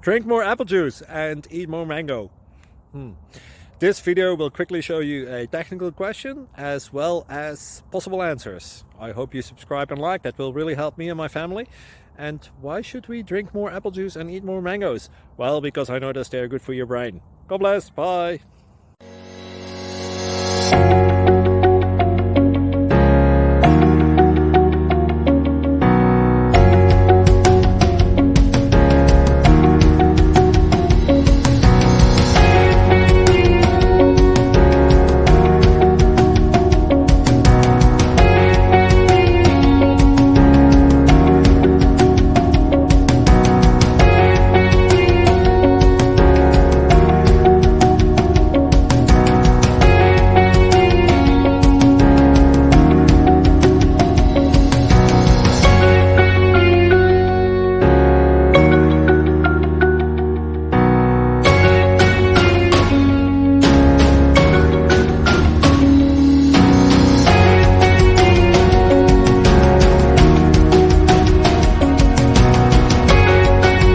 Drink more apple juice and eat more mango. This video will quickly show you a technical question as well as possible answers. I hope you subscribe and like, that will really help me and my family. And why should we drink more apple juice and eat more mangoes? Well, because I noticed they're good for your brain. God bless, bye!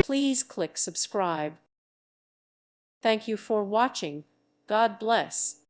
Please click subscribe. Thank you for watching. God bless.